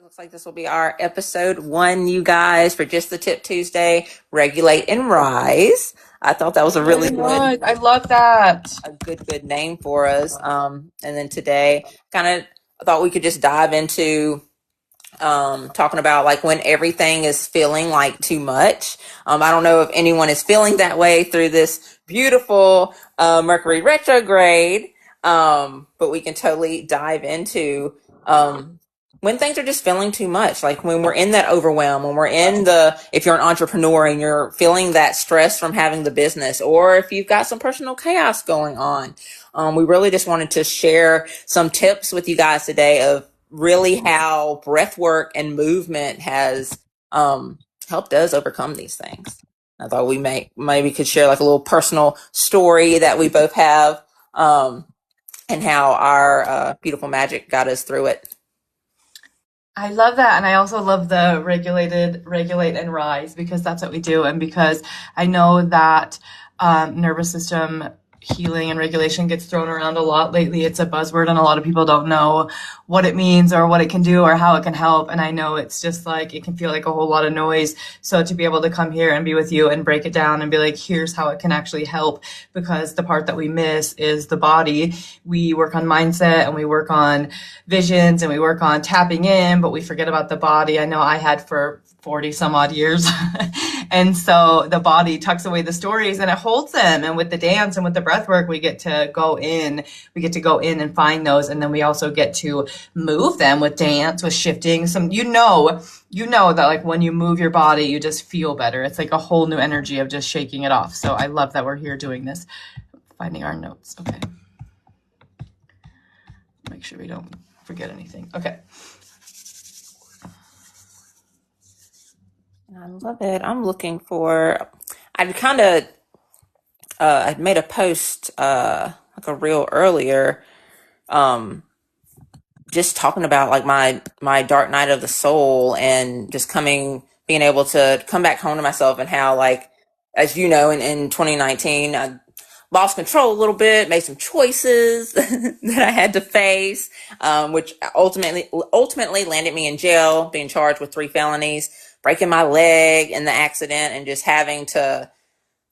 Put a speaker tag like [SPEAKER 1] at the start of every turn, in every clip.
[SPEAKER 1] Looks like this will be our episode 1, you guys, for Just the Tip Tuesday, Regulate and Rise. I thought that was a really good,
[SPEAKER 2] I love that.
[SPEAKER 1] a good name for us. And then today, kind of thought we could just dive into talking about like when everything is feeling like too much. I don't know if anyone is feeling that way through this beautiful Mercury retrograde, but we can totally dive into when things are just feeling too much, like when we're in that overwhelm, when we're in if you're an entrepreneur and you're feeling that stress from having the business, or if you've got some personal chaos going on. We really just wanted to share some tips with you guys today of really how breath work and movement has helped us overcome these things. I thought we maybe could share like a little personal story that we both have, and how our beautiful magic got us through it.
[SPEAKER 2] I love that. And I also love the regulate and rise because that's what we do. And because I know that nervous system healing and regulation gets thrown around a lot lately. It's a buzzword and a lot of people don't know what it means or what it can do or how it can help. And I know it's just like, it can feel like a whole lot of noise. So to be able to come here and be with you and break it down and be like, here's how it can actually help, because the part that we miss is the body. We work on mindset and we work on visions and we work on tapping in, but we forget about the body. I know I had for 40 some odd years. And so the body tucks away the stories and it holds them. And with the dance and with the breath work, we get to go in and find those. And then we also get to move them with dance, with shifting some, you know that like when you move your body, you just feel better. It's like a whole new energy of just shaking it off. So I love that we're here doing this, finding our notes. Okay. Make sure we don't forget anything. Okay.
[SPEAKER 1] I love it. I'm looking for, I'd kind of, I'd made a post, like a reel earlier, um, just talking about like my dark night of the soul and just being able to come back home to myself, and how, like, as you know, in 2019, I lost control a little bit, made some choices that I had to face, which ultimately landed me in jail, being charged with 3 felonies, breaking my leg in the accident, and just having to,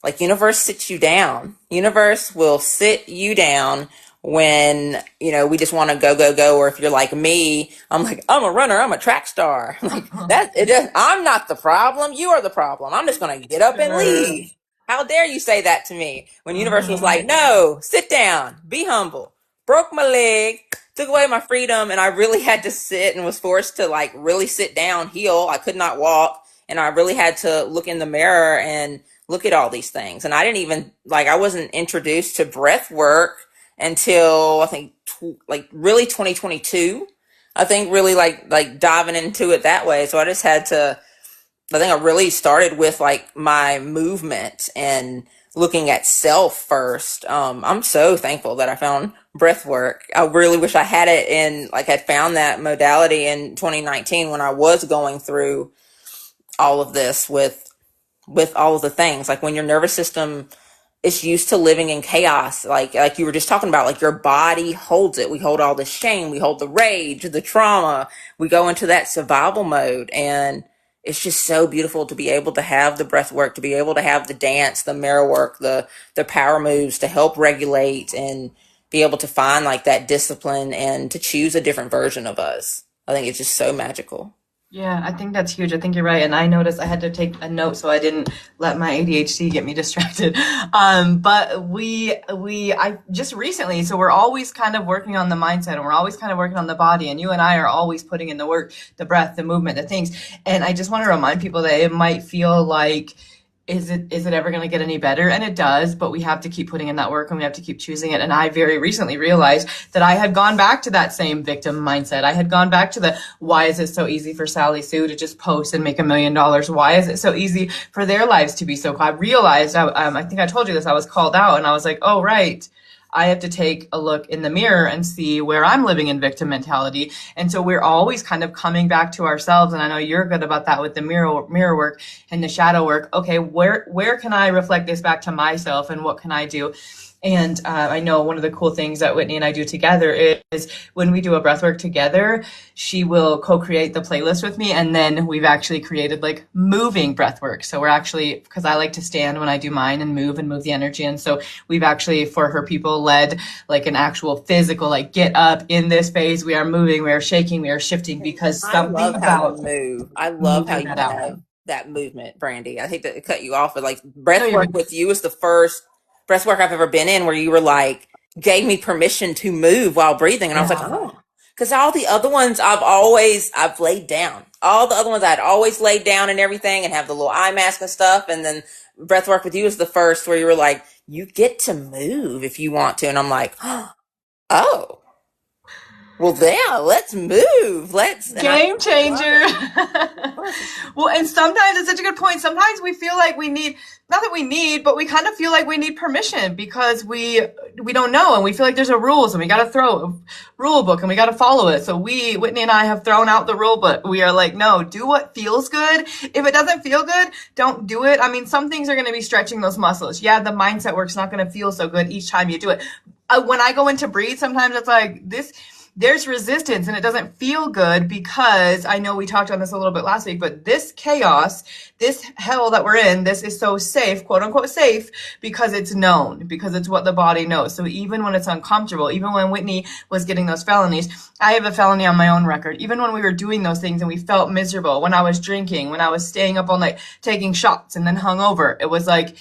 [SPEAKER 1] like, universe sits you down. Universe will sit you down when, we just want to go. Or if you're like me, I'm like, I'm a runner, I'm a track star. Like I'm not the problem. You are the problem. I'm just going to get up and leave. How dare you say that to me? When universe was like, no, sit down, be humble. Broke my leg, took away my freedom, and I really had to sit and was forced to like really sit down, heal. I could not walk, and I really had to look in the mirror and look at all these things. And I didn't even, like, I wasn't introduced to breath work until I think really 2022. I think really like diving into it that way. So I just had to, I think I really started with like my movement and looking at self first. I'm so thankful that I found breath work. I really wish I had it had found that modality in 2019 when I was going through all of this with all of the things. Like when your nervous system is used to living in chaos, like you were just talking about, like your body holds it. We hold all the shame, we hold the rage, the trauma, we go into that survival mode. And it's just so beautiful to be able to have the breath work, to be able to have the dance, the mirror work, the power moves to help regulate and be able to find like that discipline and to choose a different version of us. I think it's just so magical.
[SPEAKER 2] Yeah, I think that's huge. I think you're right. And I noticed I had to take a note so I didn't let my ADHD get me distracted. But I just recently, so we're always kind of working on the mindset and we're always kind of working on the body. And you and I are always putting in the work, the breath, the movement, the things. And I just want to remind people that it might feel like, is it ever going to get any better? And it does, but we have to keep putting in that work and we have to keep choosing it. And I very recently realized that I had gone back to that same victim mindset. I had gone back to why is it so easy for Sally Sue to just post and make $1 million? Why is it so easy for their lives to be so cool? I realized, I think I told you this, I was called out and I was like, oh, right. I have to take a look in the mirror and see where I'm living in victim mentality. And so we're always kind of coming back to ourselves. And I know you're good about that with the mirror work and the shadow work. Okay, where can I reflect this back to myself and what can I do? And I know one of the cool things that Whitney and I do together is when we do a breath work together, she will co-create the playlist with me. And then we've actually created like moving breath work. So we're actually, because I like to stand when I do mine and move the energy. And so we've actually, for her people, led like an actual physical, like get up in this phase. We are moving, we are shaking, we are shifting, because
[SPEAKER 1] I
[SPEAKER 2] something
[SPEAKER 1] love how you
[SPEAKER 2] about
[SPEAKER 1] move. I love how
[SPEAKER 2] moving
[SPEAKER 1] you
[SPEAKER 2] that out.
[SPEAKER 1] have that movement, Brandy. I hate to cut you off, but like
[SPEAKER 2] No,
[SPEAKER 1] breath
[SPEAKER 2] you're
[SPEAKER 1] work
[SPEAKER 2] good.
[SPEAKER 1] with you is the first breath work I've ever been in where you were like, gave me permission to move while breathing. And I was like,
[SPEAKER 2] Yeah.
[SPEAKER 1] oh, because all the other ones I've laid down. All the other ones I'd always laid down and everything and have the little eye mask and stuff. And then breath work with you is the first where you were like, you get to move if you want to. And I'm like, oh, well, yeah, let's move. And I
[SPEAKER 2] Game
[SPEAKER 1] love
[SPEAKER 2] changer.
[SPEAKER 1] it. Of course.
[SPEAKER 2] Well, and sometimes it's such a good point. Sometimes we feel like we need, not that we need, but we kind of feel like we need permission because we don't know, and we feel like there's a rules and we got to throw a rule book and we got to follow it. So Whitney and I have thrown out the rule book. We are like, no, do what feels good. If it doesn't feel good, don't do it. I mean, some things are going to be stretching those muscles. Yeah, the mindset work's not going to feel so good each time you do it. When I go into breathe, sometimes it's like this, there's resistance and it doesn't feel good, because I know we talked on this a little bit last week, but this chaos, this hell that we're in, this is so safe, quote unquote safe, because it's known, because it's what the body knows. So even when it's uncomfortable, even when Whitney was getting those felonies, I have a felony on my own record. Even when we were doing those things and we felt miserable, when I was drinking, when I was staying up all night taking shots and then hungover, it was like,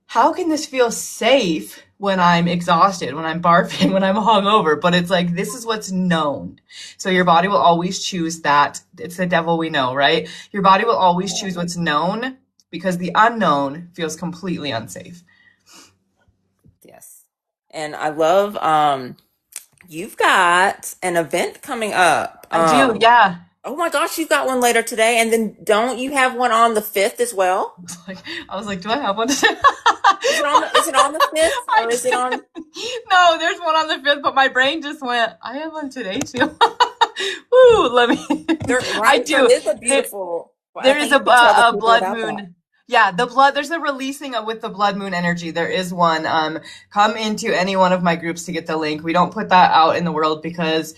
[SPEAKER 2] how can this feel safe when I'm exhausted, when I'm barfing, when I'm hungover? But it's like, this is what's known. So your body will always choose that. It's the devil we know, right? Your body will always choose what's known because the unknown feels completely unsafe.
[SPEAKER 1] Yes. And I love you've got an event coming up.
[SPEAKER 2] I do, yeah.
[SPEAKER 1] Oh my gosh, you've got one later today, and then don't you have one on the 5th as well?
[SPEAKER 2] Like, I was like, do I have one?
[SPEAKER 1] Is it on the 5th
[SPEAKER 2] I
[SPEAKER 1] or is it on
[SPEAKER 2] no, there's one on the 5th, but my brain just went, I have one today too. Woo, let me.
[SPEAKER 1] there
[SPEAKER 2] I
[SPEAKER 1] right? There
[SPEAKER 2] do.
[SPEAKER 1] is a
[SPEAKER 2] There,
[SPEAKER 1] beautiful I
[SPEAKER 2] there is
[SPEAKER 1] think you could tell the
[SPEAKER 2] a
[SPEAKER 1] people
[SPEAKER 2] blood
[SPEAKER 1] about that.
[SPEAKER 2] moon. Yeah, the blood, there's a releasing with the blood moon energy. There is one. Come into any one of my groups to get the link. We don't put that out in the world because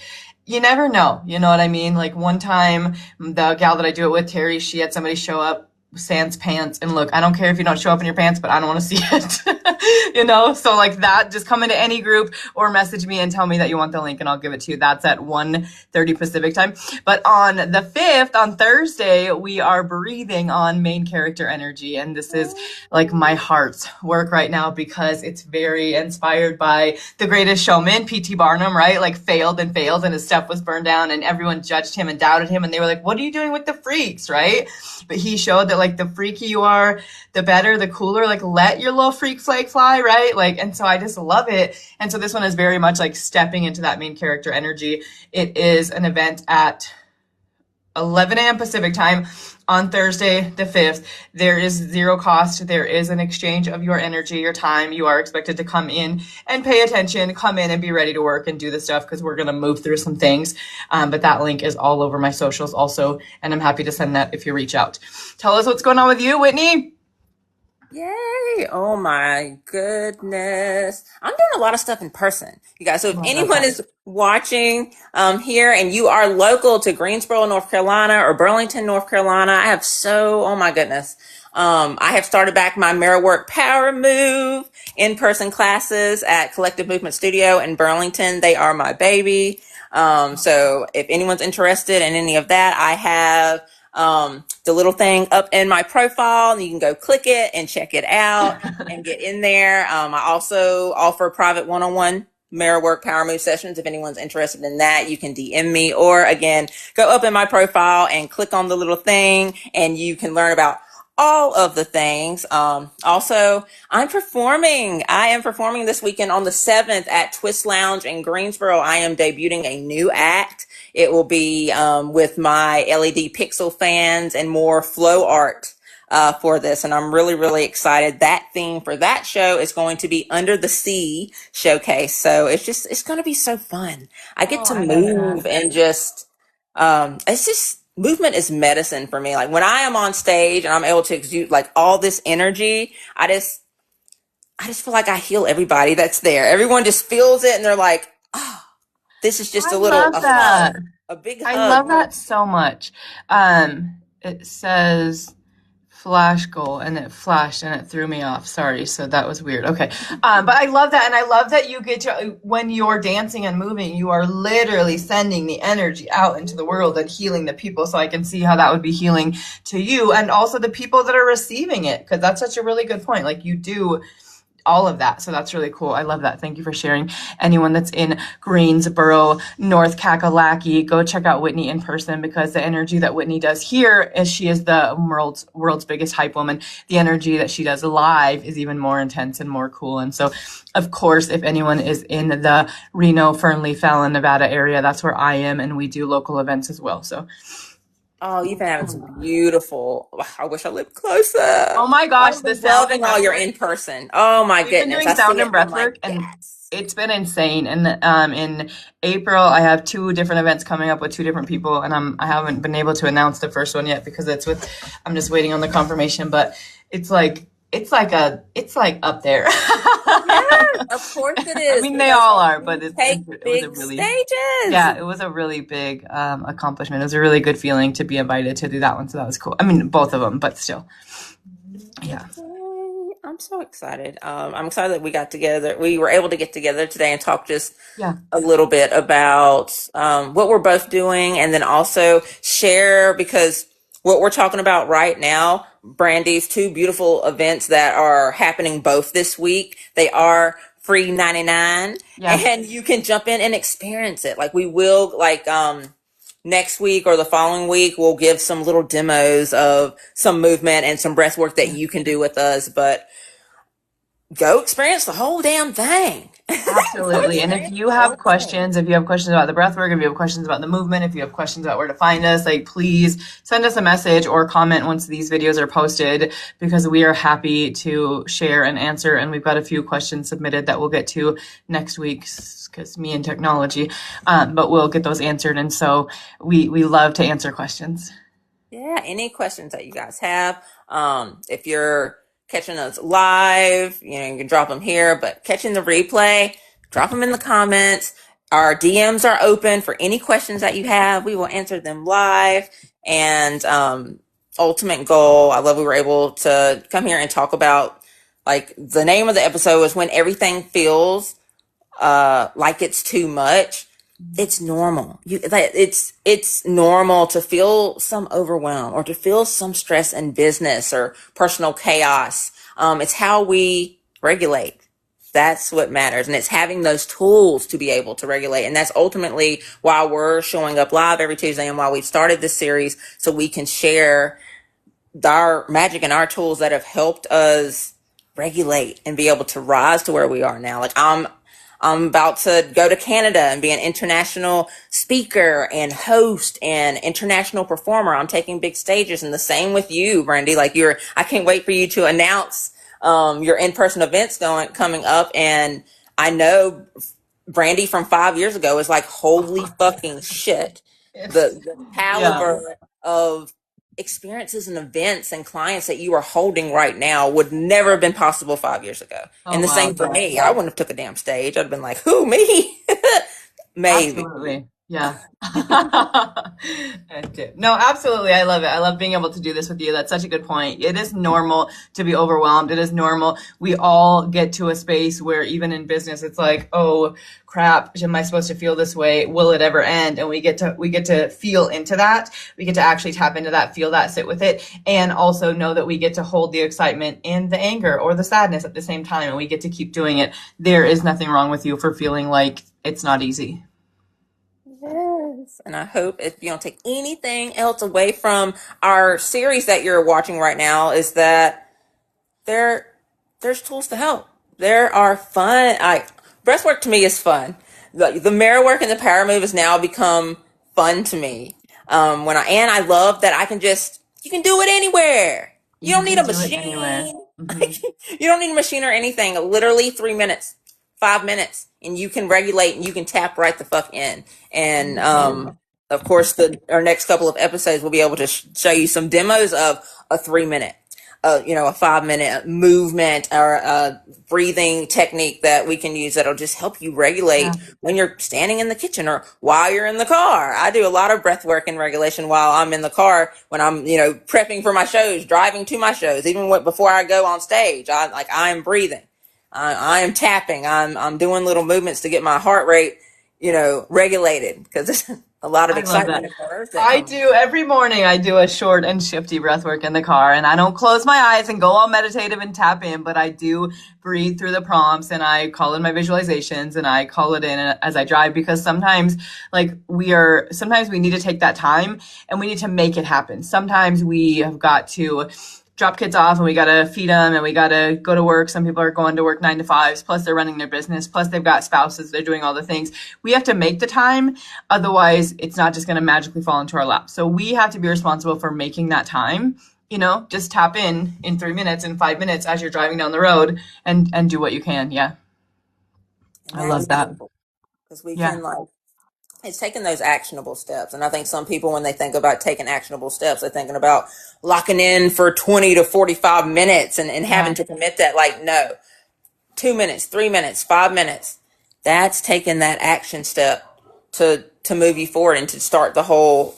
[SPEAKER 2] you never know. You know what I mean? Like one time, the gal that I do it with, Terry, she had somebody show up sans pants, and look, I don't care if you don't show up in your pants, but I don't want to see it. You know, so like that, just come into any group or message me and tell me that you want the link and I'll give it to you. That's at 1:30 Pacific time. But on the 5th, on Thursday, we are breathing on main character energy, and this is like my heart's work right now because it's very inspired by The Greatest Showman, P.T. Barnum, right? Like failed and failed and his stuff was burned down and everyone judged him and doubted him, and they were like, what are you doing with the freaks, right? But he showed that like the freaky you are, the better, the cooler, like let your little freak flag fly, right? Like, and so I just love it. And so this one is very much like stepping into that main character energy. It is an event at 11 a.m. Pacific time on Thursday, the 5th. There is zero cost. There is an exchange of your energy, your time. You are expected to come in and pay attention, come in and be ready to work and do the stuff because we're going to move through some things. But that link is all over my socials also. And I'm happy to send that if you reach out. Tell us what's going on with you, Whitney.
[SPEAKER 1] Yay! Oh my goodness. I'm doing a lot of stuff in person, you guys. So if
[SPEAKER 2] Oh, I love
[SPEAKER 1] anyone
[SPEAKER 2] that.
[SPEAKER 1] is watching here and you are local to Greensboro, North Carolina or Burlington, North Carolina, I have oh my goodness. I have started back my Mirror Work Power Move in-person classes at Collective Movement Studio in Burlington. They are my baby. So if anyone's interested in any of that, I have the little thing up in my profile, and you can go click it and check it out and get in there. I also offer private one-on-one mirror work power move sessions. If anyone's interested in that, you can DM me, or again, go up in my profile and click on the little thing and you can learn about all of the things. Also, I am performing this weekend on the 7th at Twist Lounge in Greensboro. I am debuting a new act. It will be with my LED pixel fans and more flow art for this. And I'm really, really excited. That theme for that show is going to be Under the Sea Showcase. So it's going to be so fun. I get
[SPEAKER 2] Oh,
[SPEAKER 1] to
[SPEAKER 2] I love
[SPEAKER 1] move
[SPEAKER 2] that.
[SPEAKER 1] and it's just, movement is medicine for me. Like when I am on stage and I'm able to exude like all this energy, I just feel like I heal everybody that's there. Everyone just feels it and they're like, oh, this is just
[SPEAKER 2] I love
[SPEAKER 1] a
[SPEAKER 2] that.
[SPEAKER 1] hug, a big
[SPEAKER 2] I
[SPEAKER 1] hug.
[SPEAKER 2] love that so much. It says flash goal and it flashed and it threw me off. Sorry. So that was weird. Okay. But I love that. And I love that you get to, when you're dancing and moving, you are literally sending the energy out into the world and healing the people. So I can see how that would be healing to you and also the people that are receiving it. Cause that's such a really good point. Like you do all of that. So that's really cool. I love that. Thank you for sharing. Anyone that's in Greensboro, North Kakalaki, go check out Whitney in person because the energy that Whitney does here is she is the world's biggest hype woman. The energy that she does live is even more intense and more cool. And so, of course, if anyone is in the Reno, Fernley, Fallon, Nevada area, that's where I am. And we do local events as well. So,
[SPEAKER 1] Oh, you've been having some beautiful. I wish I lived closer.
[SPEAKER 2] oh my gosh,
[SPEAKER 1] I've
[SPEAKER 2] the
[SPEAKER 1] been
[SPEAKER 2] sound and
[SPEAKER 1] loving all
[SPEAKER 2] breath
[SPEAKER 1] your
[SPEAKER 2] work.
[SPEAKER 1] in person. Oh my
[SPEAKER 2] We've been
[SPEAKER 1] goodness.
[SPEAKER 2] doing
[SPEAKER 1] I see
[SPEAKER 2] sound
[SPEAKER 1] it
[SPEAKER 2] and
[SPEAKER 1] and I'm
[SPEAKER 2] breath
[SPEAKER 1] like,
[SPEAKER 2] work, and
[SPEAKER 1] yes.
[SPEAKER 2] it's been insane. And in April, I have two different events coming up with two different people, and I haven't been able to announce the first one yet because I'm just waiting on the confirmation. But it's like up there.
[SPEAKER 1] Yes, of course it
[SPEAKER 2] I
[SPEAKER 1] is
[SPEAKER 2] mean, they
[SPEAKER 1] because
[SPEAKER 2] all
[SPEAKER 1] like
[SPEAKER 2] are, but
[SPEAKER 1] you take
[SPEAKER 2] it was a
[SPEAKER 1] big
[SPEAKER 2] really
[SPEAKER 1] stages.
[SPEAKER 2] yeah, it was a really big accomplishment. It was a really good feeling to be invited to do that one, so that was cool. I mean, both of them, but still, yeah,
[SPEAKER 1] Yay. I'm so excited. I'm excited that we got together. We were able to get together today and talk just
[SPEAKER 2] yeah,
[SPEAKER 1] a little bit about what we're both doing and then also share because what we're talking about right now, Brandy's two beautiful events that are happening both this week. They are free 99
[SPEAKER 2] yeah.
[SPEAKER 1] and you can jump in and experience it. Like we will next week or the following week, we'll give some little demos of some movement and some breath work that you can do with us, but go experience the whole damn thing. Go
[SPEAKER 2] Absolutely. And
[SPEAKER 1] experience
[SPEAKER 2] if you
[SPEAKER 1] the
[SPEAKER 2] have
[SPEAKER 1] whole thing.
[SPEAKER 2] questions, if you have questions about the breath work, if you have questions about the movement, if you have questions about where to find us, like please send us a message or comment once these videos are posted because we are happy to share and answer. And we've got a few questions submitted that we'll get to next week because me and technology, but we'll get those answered. And so we love to answer questions.
[SPEAKER 1] Yeah, any questions that you guys have. If you're catching us live, you can drop them here, but catching the replay, drop them in the comments. Our DMs are open for any questions that you have. We will answer them live. And ultimate goal, I love we were able to come here and talk about like the name of the episode is when everything feels like it's too much. It's normal. It's normal to feel some overwhelm or to feel some stress in business or personal chaos. It's how we regulate. That's what matters. And it's having those tools to be able to regulate. And that's ultimately why we're showing up live every Tuesday and why we've started this series so we can share our magic and our tools that have helped us regulate and be able to rise to where we are now. Like I'm about to go to Canada and be an international speaker and host and international performer. I'm taking big stages and the same with you, Brandy. Like I can't wait for you to announce, your in-person events coming up. And I know Brandy from 5 years ago is like, holy fucking shit. The
[SPEAKER 2] Yeah.
[SPEAKER 1] caliber of experiences and events and clients that you are holding right now would never have been possible 5 years ago.
[SPEAKER 2] Oh,
[SPEAKER 1] And the
[SPEAKER 2] wow.
[SPEAKER 1] same for me. I wouldn't have took a damn stage. I'd have been like, who, me? Maybe.
[SPEAKER 2] Absolutely. Yeah. No, absolutely. I love it. I love being able to do this with you. That's such a good point. It is normal to be overwhelmed. It is normal. We all get to a space where even in business, it's like, oh crap, am I supposed to feel this way? Will it ever end? And we get to feel into that. We get to actually tap into that, feel that, sit with it, and also know that we get to hold the excitement and the anger or the sadness at the same time. And we get to keep doing it. There is nothing wrong with you for feeling like it's not easy.
[SPEAKER 1] Yes. And I hope if you don't take anything else away from our series that you're watching right now is that there there's tools to help. There are fun. Breathwork to me is fun. The mirror work and the power move has now become fun to me. I love that I can just you can do it anywhere. You
[SPEAKER 2] You
[SPEAKER 1] don't need
[SPEAKER 2] can
[SPEAKER 1] a
[SPEAKER 2] do it anywhere.
[SPEAKER 1] machine.
[SPEAKER 2] Hmm.
[SPEAKER 1] You don't need a machine or anything. Literally 3 minutes, 5 minutes, and you can regulate and you can tap right the fuck in. And of course, our next couple of episodes will be able to show you some demos of a 3 minute, a 5 minute movement or a breathing technique that we can use that'll just help you
[SPEAKER 2] Yeah.
[SPEAKER 1] regulate when you're standing in the kitchen or while you're in the car. I do a lot of breath work and regulation while I'm in the car when I'm, prepping for my shows, driving to my shows, even before I go on stage. I'm breathing. I am tapping. I'm doing little movements to get my heart rate, regulated because there's a lot of
[SPEAKER 2] I love that.
[SPEAKER 1] excitement and nerves that
[SPEAKER 2] I
[SPEAKER 1] come.
[SPEAKER 2] do every morning. I do a short and shifty breath work in the car, and I don't close my eyes and go all meditative and tap in, but I do breathe through the prompts and I call in my visualizations and I call it in as I drive because sometimes, sometimes we need to take that time and we need to make it happen. Sometimes we have got to drop kids off and we got to feed them and we got to go to work. Some people are going to work 9 to 5s, plus they're running their business, plus they've got spouses, they're doing all the things. We have to make the time. Otherwise, it's not just going to magically fall into our lap. So we have to be responsible for making that time. Just tap in 3 minutes, in 5 minutes as you're driving down the road and do what you can. Yeah.
[SPEAKER 1] And
[SPEAKER 2] I
[SPEAKER 1] that is
[SPEAKER 2] love that.
[SPEAKER 1] beautiful because we
[SPEAKER 2] Yeah.
[SPEAKER 1] can it's taking those actionable steps. And I think some people, when they think about taking actionable steps, they're thinking about locking in for 20 to 45 minutes and having
[SPEAKER 2] Yeah.
[SPEAKER 1] to commit that, no, 2 minutes, 3 minutes, 5 minutes. That's taking that action step to move you forward and to start the whole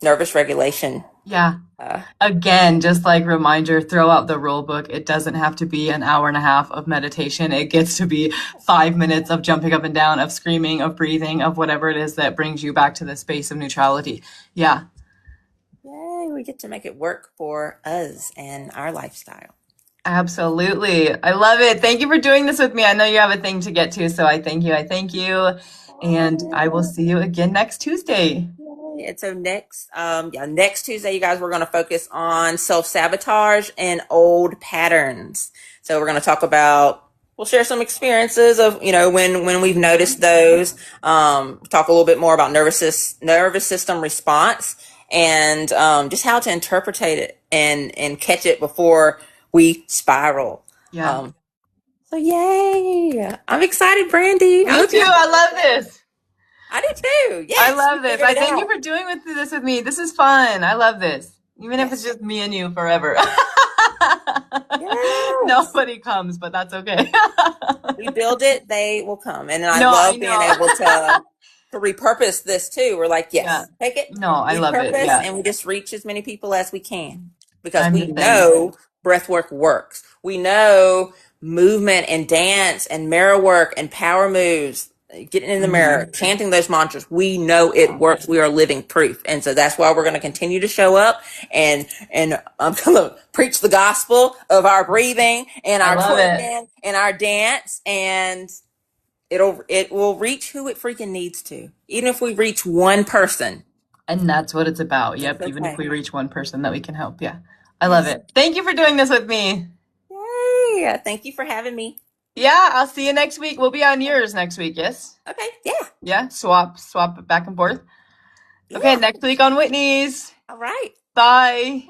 [SPEAKER 1] nervous regulation.
[SPEAKER 2] Yeah.
[SPEAKER 1] Uh,
[SPEAKER 2] Again, just like reminder, throw out the rule book. It doesn't have to be an hour and a half of meditation. It gets to be 5 minutes of jumping up and down, of screaming, of breathing, of whatever it is that brings you back to the space of neutrality. Yeah,
[SPEAKER 1] Yay, we get to make it work for us and our lifestyle.
[SPEAKER 2] absolutely. I love it. Thank you for doing this with me. I know you have a thing to get to, so I thank you. I thank you. And I will see you again next Tuesday.
[SPEAKER 1] Yay. And so next Tuesday, you guys, we're going to focus on self-sabotage and old patterns. So we're going to talk about, we'll share some experiences of, when we've noticed those, talk a little bit more about nervous system response and, just how to interpret it and catch it before we spiral.
[SPEAKER 2] Yeah.
[SPEAKER 1] So yay. I'm excited, Brandy. I
[SPEAKER 2] Me
[SPEAKER 1] hope
[SPEAKER 2] too.
[SPEAKER 1] you have
[SPEAKER 2] I love this.
[SPEAKER 1] I do too.
[SPEAKER 2] I
[SPEAKER 1] Yes, we
[SPEAKER 2] love this.
[SPEAKER 1] figured
[SPEAKER 2] I
[SPEAKER 1] it
[SPEAKER 2] thank you
[SPEAKER 1] out.
[SPEAKER 2] for doing this with me. This is fun. I love this. Even if it's
[SPEAKER 1] Yes.
[SPEAKER 2] just me and you forever.
[SPEAKER 1] Yes.
[SPEAKER 2] Nobody comes, but that's okay.
[SPEAKER 1] We build it, they will come. And I
[SPEAKER 2] No, I
[SPEAKER 1] love being
[SPEAKER 2] know.
[SPEAKER 1] able to repurpose this too. We're like,
[SPEAKER 2] Yeah.
[SPEAKER 1] yes, take it,
[SPEAKER 2] No, I love it.
[SPEAKER 1] repurpose,
[SPEAKER 2] Yeah.
[SPEAKER 1] and we just reach as many people as we can because
[SPEAKER 2] I'm
[SPEAKER 1] we
[SPEAKER 2] the same.
[SPEAKER 1] know breath work works. We know movement and dance and mirror work and power moves, getting in the mirror,
[SPEAKER 2] Mhm.
[SPEAKER 1] chanting those mantras. We know it works. We are living proof. And so that's why we're going to continue to show up and I'm going to preach the gospel of our breathing and
[SPEAKER 2] I
[SPEAKER 1] our
[SPEAKER 2] love it.
[SPEAKER 1] twerking and our dance, and it will reach who it freaking needs to. Even if we reach one person,
[SPEAKER 2] And that's what it's about.
[SPEAKER 1] it's
[SPEAKER 2] Yep. Even if
[SPEAKER 1] okay.
[SPEAKER 2] we reach one person that we can help. Yeah. I love
[SPEAKER 1] Yes.
[SPEAKER 2] it. Thank you for doing this with me.
[SPEAKER 1] Yay. Thank you for having me.
[SPEAKER 2] Yeah. I'll see you next week. We'll be on yours next week. Yes.
[SPEAKER 1] Okay. Yeah.
[SPEAKER 2] Yeah. Swap back and forth. Okay.
[SPEAKER 1] Yeah.
[SPEAKER 2] Next week on Whitney's.
[SPEAKER 1] All right.
[SPEAKER 2] Bye.